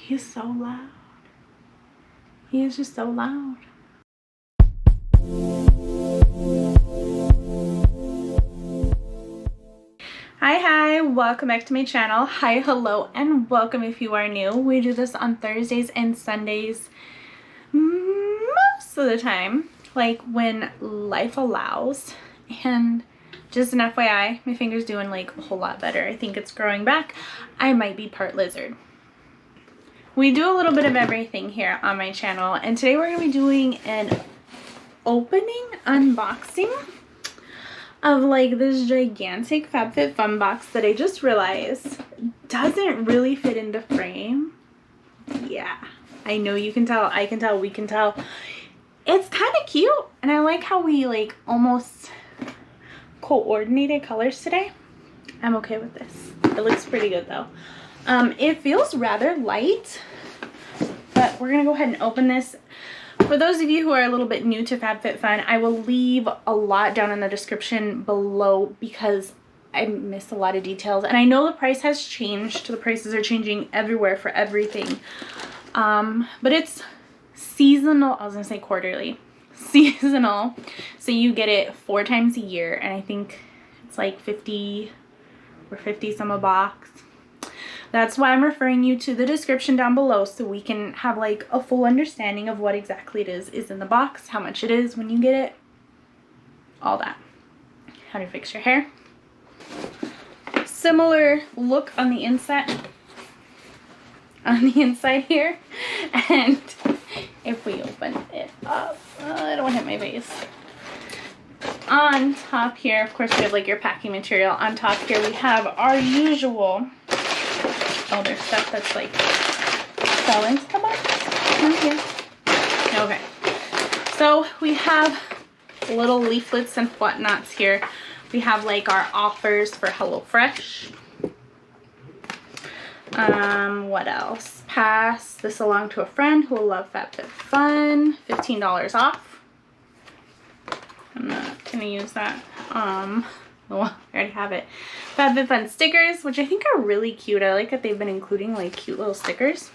He's so loud. He is just so loud. Hi, welcome back to my channel. Hi, hello, and welcome if you are new. We do this on Thursdays and Sundays most of the time, like when life allows. And just an FYI, my finger's doing like a whole lot better. I think it's growing back. I might be part lizard. We do a little bit of everything here on my channel, and today we're going to be doing an opening unboxing of like this gigantic FabFitFun box that I just realized doesn't really fit into frame. Yeah, I know you can tell, I can tell, we can tell. It's kind of cute, and I like how we like almost coordinated colors today. I'm okay with this. It looks pretty good though. It feels rather light, but we're gonna go ahead and open this. For those of you who are a little bit new to FabFitFun, I will leave a lot down in the description below because I missed a lot of details, and I know the price has changed. The prices are changing everywhere for everything, but it's seasonal. I was gonna say quarterly, seasonal, so you get it 4 times a year, and I think it's like 50 or 50 some a box. That's why I'm referring you to the description down below, so we can have like a full understanding of what exactly it is in the box, how much it is when you get it, all that. How to fix your hair. Similar look on the inside here. And if we open it up, I don't want to hit my face. On top here, of course, we have like your packing material. On top here we have our usual, oh, there's stuff that's like fell into the box. Okay. Okay. So we have little leaflets and whatnots here. We have like our offers for HelloFresh. What else? Pass this along to a friend who will love FabFitFun. $15 off. I'm not gonna use that. Oh, I already have it. FabFitFun stickers, which I think are really cute. I like that they've been including like cute little stickers.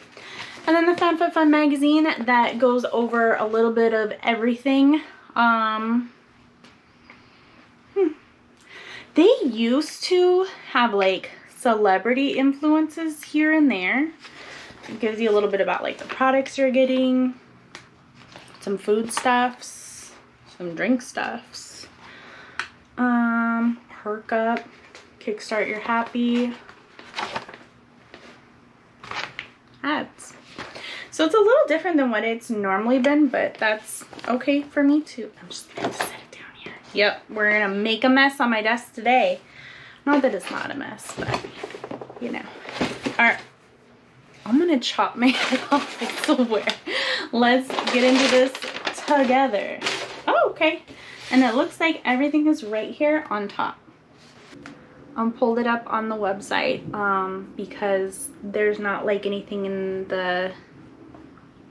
And then the FabFitFun magazine that goes over a little bit of everything. They used to have like celebrity influences here and there. It gives you a little bit about like the products you're getting, some food stuffs, some drink stuffs. Perk up, kickstart your happy, ads. So it's a little different than what it's normally been, but that's okay for me too. I'm just gonna set it down here. Yep, we're gonna make a mess on my desk today. Not that it's not a mess, but you know. All right, I'm gonna chop my head off, I swear. Let's get into this together. Oh, okay. And it looks like everything is right here on top. Pulled it up on the website because there's not like anything in the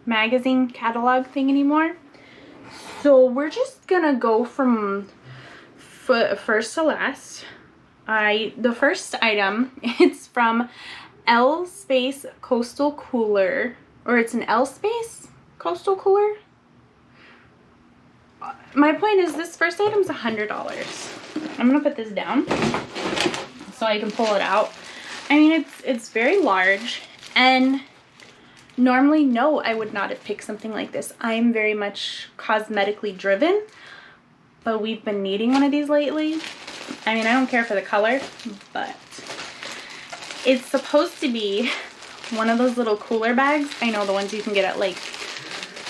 magazine catalog thing anymore. So we're just gonna go from first to last. The first item, it's from L Space Coastal Cooler, or it's an L Space Coastal Cooler. My point is this first item's $100. I'm gonna put this down so I can pull it out. I mean, it's very large, and normally, no, I would not have picked something like this. I'm very much cosmetically driven, but we've been needing one of these lately. I mean, I don't care for the color, but it's supposed to be one of those little cooler bags. I know the ones you can get at like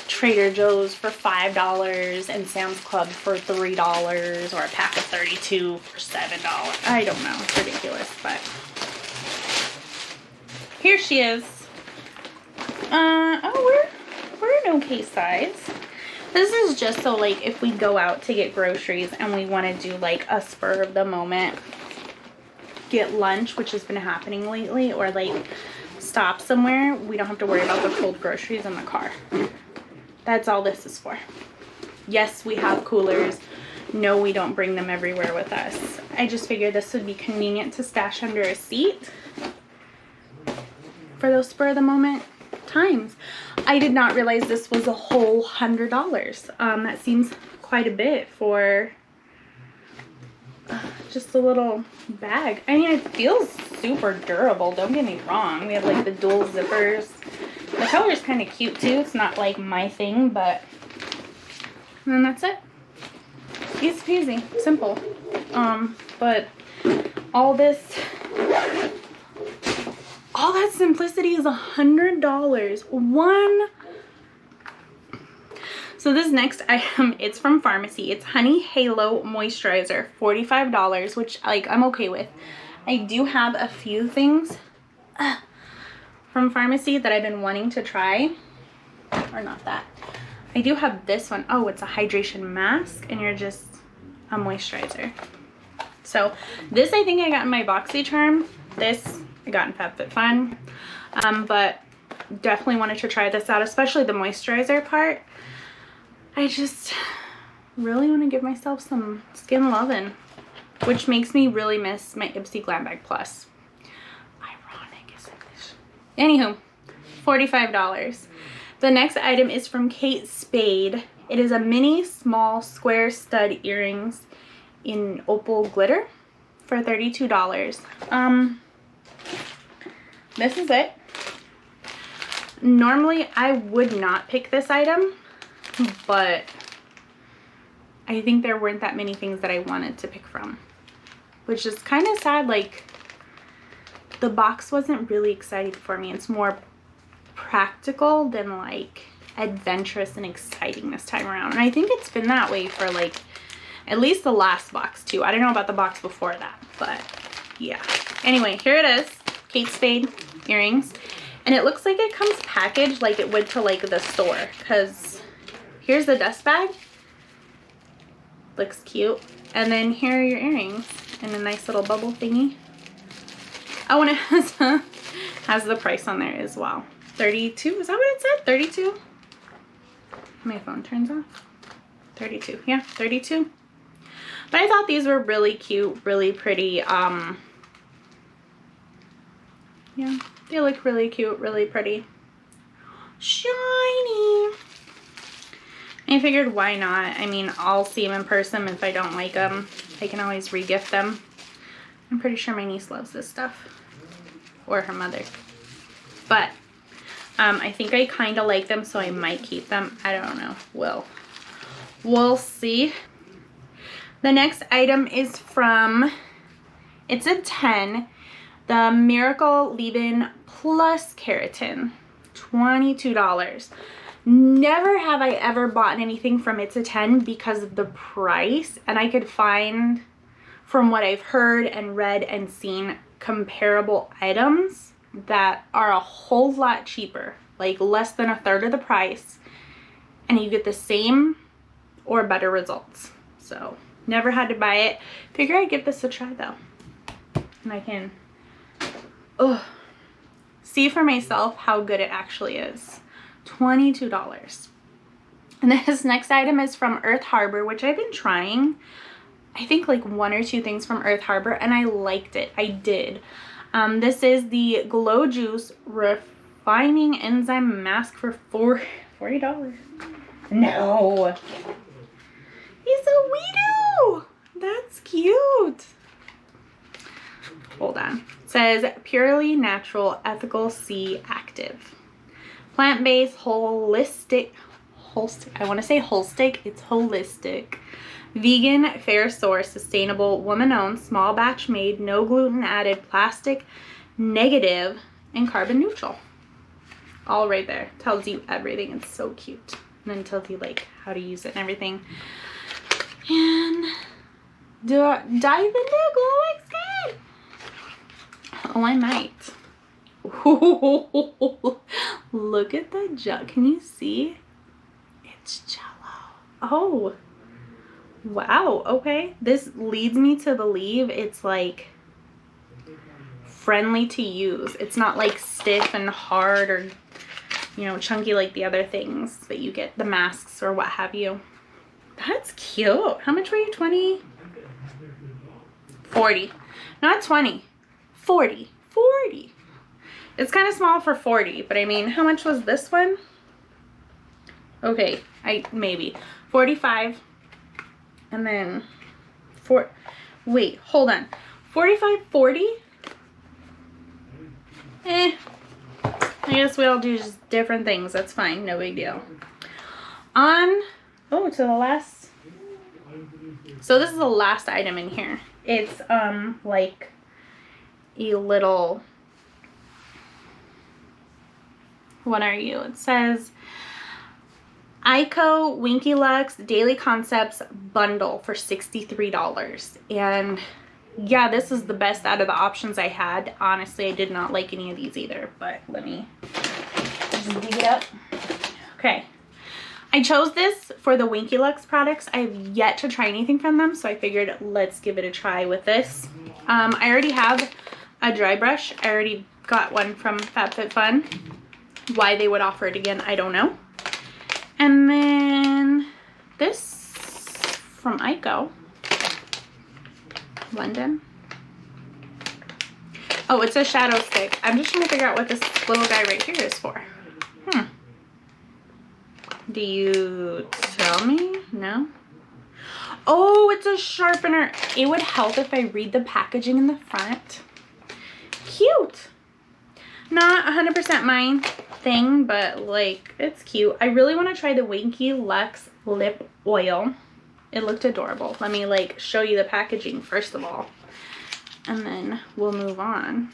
Trader Joe's for $5 and Sam's Club for $3, or a pack of 32 for $7. I don't know, it's ridiculous, but here she is. Oh, we're an okay size. This is just so like if we go out to get groceries and we want to do like a spur of the moment, get lunch, which has been happening lately, or like stop somewhere, we don't have to worry about the cold groceries in the car. That's all this is for. Yes, we have coolers. No, we don't bring them everywhere with us. I just figured this would be convenient to stash under a seat for those spur of the moment times. I did not realize this was a whole $100. That seems quite a bit for just a little bag. I mean, it feels super durable, don't get me wrong. We have like the dual zippers. The color is kind of cute too. It's not like my thing, but and then that's it. Easy peasy, simple. But all that simplicity is $100. So this next item, it's from Farmacy. It's Honey Halo Moisturizer, $45, which like I'm okay with. I do have a few things from Farmacy that I've been wanting to try. Or not that. I do have this one. Oh, it's a hydration mask and you're just a moisturizer. So this I think I got in my BoxyCharm. This I got in FabFitFun. But definitely wanted to try this out, especially the moisturizer part. I just really want to give myself some skin loving, which makes me really miss my Ipsy Glam Bag Plus. Ironic, isn't it? Anywho, $45. The next item is from Kate Spade. It is a mini small square stud earrings in opal glitter for $32. This is it. Normally I would not pick this item, but I think there weren't that many things that I wanted to pick from, which is kind of sad. Like, the box wasn't really exciting for me. It's more practical than like adventurous and exciting this time around, and I think it's been that way for like at least the last box too. I don't know about the box before that, but yeah. Anyway, here it is, Kate Spade earrings, and it looks like it comes packaged like it would to like the store, because here's the dust bag, looks cute, and then here are your earrings in a nice little bubble thingy. Oh, and it has the price on there as well. 32, is that what it said? 32? My phone turns off. 32, yeah, 32. But I thought these were really cute, really pretty. Yeah, they look really cute, really pretty. Shiny. I figured why not? I mean, I'll see them in person. If I don't like them, I can always re-gift them. I'm pretty sure my niece loves this stuff. Or her mother. But I think I kind of like them, so I might keep them. I don't know. We'll see. The next item is from, it's a 10, the Miracle Leave-In Plus Keratin, $22. Never have I ever bought anything from It's a 10 because of the price, and I could find, from what I've heard and read and seen, comparable items that are a whole lot cheaper, like less than a third of the price, and you get the same or better results. So never had to buy it. Figure I'd give this a try though, and I can see for myself how good it actually is. $22. And this next item is from Earth Harbor, which I've been trying, I think like 1 or 2 things from Earth Harbor, and I liked it. I did. This is the Glow Juice Refining Enzyme Mask for $40. No. He's a Weedoo. That's cute. Hold on. It says purely natural, ethical C active. Plant-based, holistic, I want to say holistic, it's holistic. Vegan, fair source, sustainable, woman-owned, small batch made, no gluten added, plastic, negative, and carbon neutral. All right there. Tells you everything. It's so cute. And then tells you like how to use it and everything. And dive into glowing skin. Oh, I might. Ooh, look at the jug. Can you see? It's Jello. Oh. Wow, okay. This leads me to believe it's like friendly to use. It's not like stiff and hard or, you know, chunky like the other things that you get, the masks or what have you. That's cute. How much were you? 20? 40. Not 20. 40. 40. It's kind of small for 40, but I mean, how much was this one? Okay, maybe 45, and then wait, hold on, 45, 40. I guess we all do just different things. That's fine, no big deal. On to the last. So this is the last item in here. It's like a little, what are you? It says EYEKO Winky Lux Daily Concepts Bundle for $63. And yeah, this is the best out of the options I had. Honestly, I did not like any of these either, but let me just dig it up. Okay. I chose this for the Winky Lux products. I have yet to try anything from them, so I figured let's give it a try with this. I already have a dry brush. I already got one from FabFitFun. Why they would offer it again, I don't know. And then this from EYEKO. London. Oh, it's a shadow stick. I'm just trying to figure out what this little guy right here is for. Do you tell me? No? Oh, it's a sharpener. It would help if I read the packaging in the front. Cute. Not 100% my thing, but like, it's cute. I really want to try the Winky Lux lip oil. It looked adorable. Let me like show you the packaging first of all, and then we'll move on.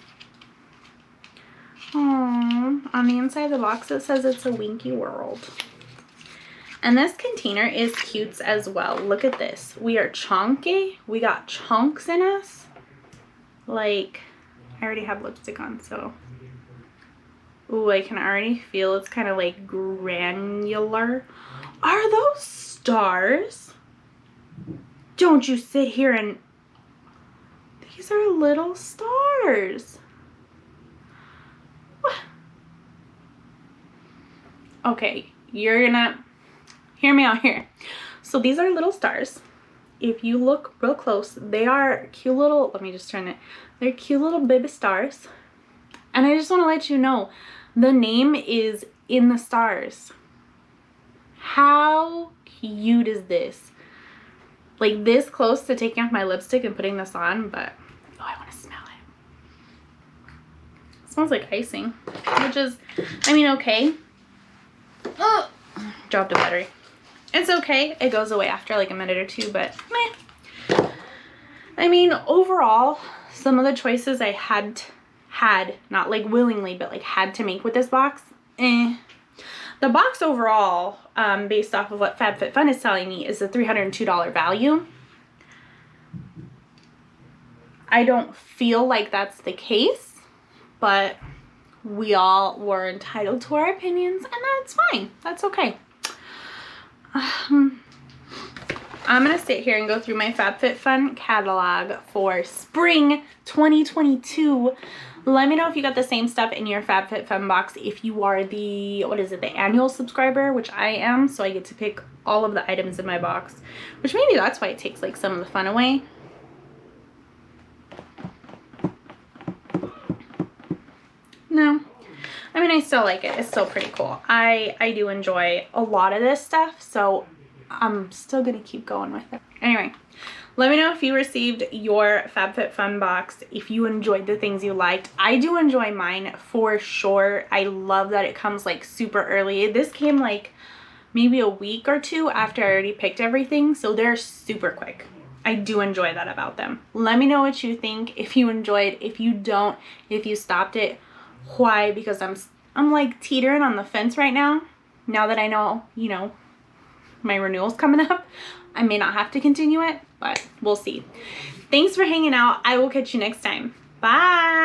Oh, on the inside of the box it says it's a Winky World. And this container is cute as well. Look at this. We are chunky. We got chunks in us. Like, I already have lipstick on, so. Ooh, I can already feel it's kind of like granular. Are those stars? Don't you sit here and... These are little stars. What? Okay, you're gonna... Hear me out here. So these are little stars. If you look real close, they are cute little, let me just turn it. They're cute little baby stars. And I just want to let you know, the name is in the stars. How cute is this? Like this close to taking off my lipstick and putting this on, but oh, I want to smell it. It smells like icing, which is, I mean, okay. Oh, dropped a battery. It's okay. It goes away after like a minute or two, but meh. I mean, overall, some of the choices I had, not like willingly, but like had to make with this box, The box overall, based off of what FabFitFun is telling me, is a $302 value. I don't feel like that's the case, but we all were entitled to our opinions, and that's fine. That's okay. I'm gonna sit here and go through my FabFitFun catalog for spring 2022. Let me know if you got the same stuff in your FabFitFun box. If you are the, what is it, the annual subscriber, which I am, so I get to pick all of the items in my box, which maybe that's why it takes like some of the fun away. No, I mean, I still like it. It's still pretty cool. I do enjoy a lot of this stuff, so I'm still gonna keep going with it. Anyway, let me know if you received your FabFitFun box, if you enjoyed the things you liked. I do enjoy mine for sure. I love that it comes like super early. This came like maybe a week or two after I already picked everything, so they're super quick. I do enjoy that about them. Let me know what you think, if you enjoyed, if you don't, if you stopped it, why, because I'm like teetering on the fence right now that I know, you know, my renewal's coming up. I may not have to continue it, but we'll see. Thanks for hanging out. I will catch you next time. Bye.